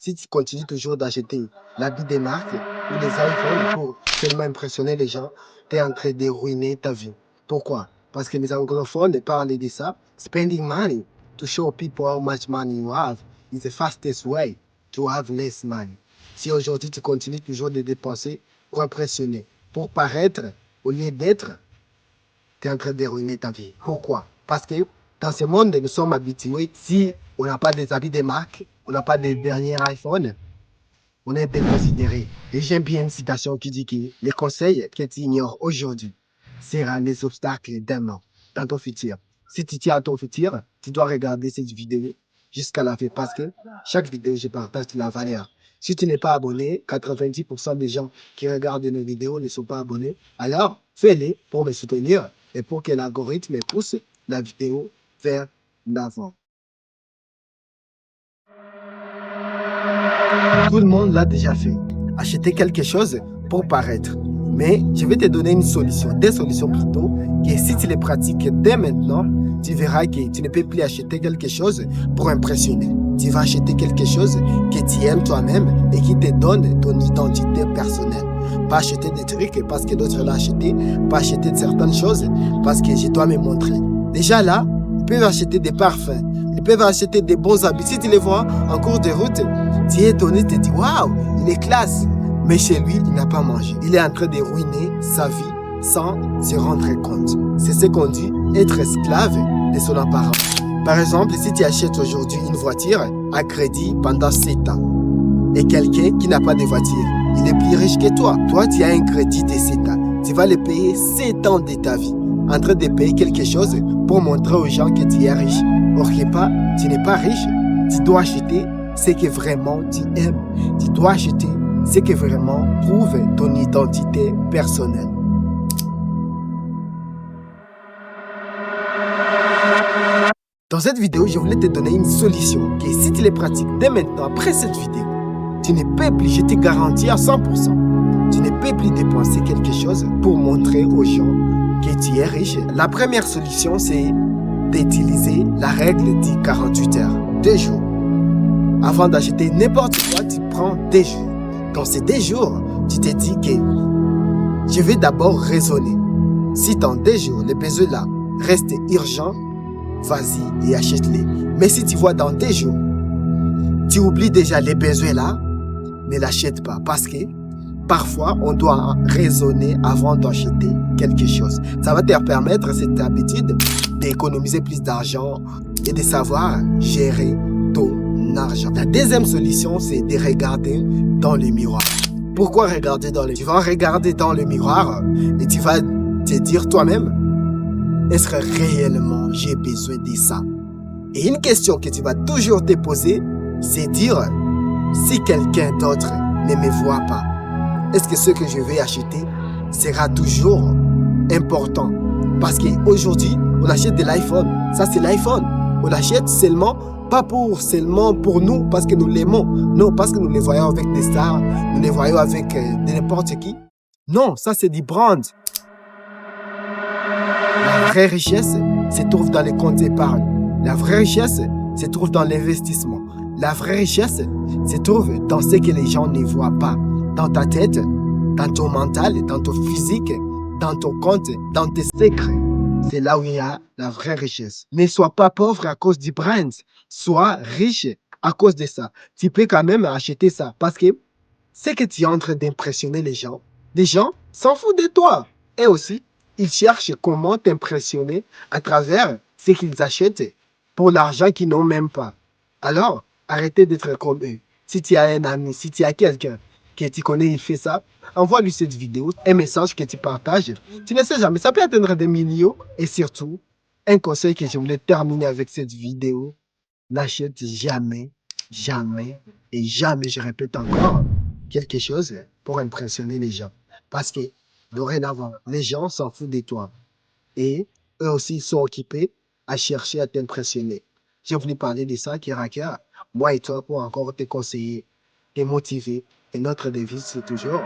Si tu continues toujours d'acheter l'habit des marques ou les iPhones pour seulement impressionner les gens, tu es en train de ruiner ta vie. Pourquoi? Parce que les anglophones parlent de ça. Spending money to show people how much money you have is the fastest way to have less money. Si aujourd'hui tu continues toujours de dépenser pour impressionner, pour paraître, au lieu d'être, tu es en train de ruiner ta vie. Pourquoi? Parce que dans ce monde, nous sommes habitués, si on n'a pas des habits de marque, on n'a pas des derniers iPhones, on est déconsidéré. Et j'aime bien une citation qui dit que les conseils que tu ignores aujourd'hui seront les obstacles demain dans ton futur. Si tu tiens à ton futur, tu dois regarder cette vidéo jusqu'à la fin parce que chaque vidéo, je partage de la valeur. Si tu n'es pas abonné, 90% des gens qui regardent nos vidéos ne sont pas abonnés. Alors, fais-les pour me soutenir et pour que l'algorithme pousse la vidéo vers l'avant. Tout le monde l'a déjà fait. Acheter quelque chose pour paraître. Mais je vais te donner une solution, des solutions plutôt, que si tu les pratiques dès maintenant, tu verras que tu ne peux plus acheter quelque chose pour impressionner. Tu vas acheter quelque chose que tu aimes toi-même et qui te donne ton identité personnelle. Pas acheter des trucs parce que d'autres l'ont acheté, pas acheter certaines choses parce que je dois me montrer. Déjà là, ils peuvent acheter des parfums, ils peuvent acheter des bons habits. Si tu les vois en cours de route, tu es étonné, tu te dis waouh, il est classe. Mais chez lui, il n'a pas mangé. Il est en train de ruiner sa vie sans se rendre compte. C'est ce qu'on dit être esclave de son apparence. Par exemple, si tu achètes aujourd'hui une voiture à crédit pendant 7 ans et quelqu'un qui n'a pas de voiture, il est plus riche que toi. Toi, tu as un crédit de 7 ans. Tu vas le payer 7 ans de ta vie en train de payer quelque chose pour montrer aux gens que tu es riche. Or que pas, tu n'es pas riche. Tu dois acheter ce que vraiment tu aimes. Tu dois acheter ce qui vraiment prouve ton identité personnelle. Dans cette vidéo, je voulais te donner une solution que si tu les pratiques dès maintenant, après cette vidéo, tu ne peux plus, je te garantis à 100%, tu ne peux plus dépenser quelque chose pour montrer aux gens que tu es riche. La première solution, c'est d'utiliser la règle de 48 heures, 2 jours. Avant d'acheter n'importe quoi, tu prends 2 jours. Dans ces 2 jours, tu te dis que je vais d'abord raisonner. Si dans 2 jours, les besoins là restent urgents, vas-y et achète-les. Mais si tu vois dans 2 jours, tu oublies déjà les besoins là, ne l'achète pas. Parce que parfois, on doit raisonner avant d'acheter quelque chose. Ça va te permettre, cette habitude, d'économiser plus d'argent et de savoir gérer ton argent. La deuxième solution, c'est de regarder dans le miroir. Pourquoi regarder dans le miroir? Tu vas regarder dans le miroir et tu vas te dire toi-même, est-ce que réellement j'ai besoin de ça? Et une question que tu vas toujours te poser, c'est dire, si quelqu'un d'autre ne me voit pas, est-ce que ce que je vais acheter sera toujours important? Parce qu'aujourd'hui, on achète de l'iPhone. Ça, c'est l'iPhone. On l'achète seulement pas seulement pour nous, parce que nous l'aimons. Non, parce que nous les voyons avec des stars, nous les voyons avec n'importe qui. Non, ça c'est du brand. La vraie richesse se trouve dans les comptes d'épargne. La vraie richesse se trouve dans l'investissement. La vraie richesse se trouve dans ce que les gens ne voient pas. Dans ta tête, dans ton mental, dans ton physique, dans ton compte, dans tes secrets. C'est là où il y a la vraie richesse. Ne sois pas pauvre à cause du brand. Sois riche à cause de ça. Tu peux quand même acheter ça parce que c'est que tu es en train d'impressionner les gens s'en foutent de toi. Et aussi, ils cherchent comment t'impressionner à travers ce qu'ils achètent pour l'argent qu'ils n'ont même pas. Alors, arrêtez d'être comme eux. Si tu as un ami, si tu as quelqu'un que tu connais, il fait ça, envoie-lui cette vidéo, un message que tu partages. Tu ne sais jamais, ça peut atteindre des millions. Et surtout, un conseil que je voulais terminer avec cette vidéo, n'achète jamais, jamais et jamais, je répète encore, quelque chose pour impressionner les gens. Parce que, dorénavant, les gens s'en foutent de toi. Et eux aussi sont occupés à chercher à t'impressionner. J'ai voulu parler de ça, Kiraka, moi et toi, pour encore te conseiller, te motiver. Et notre devise, c'est toujours,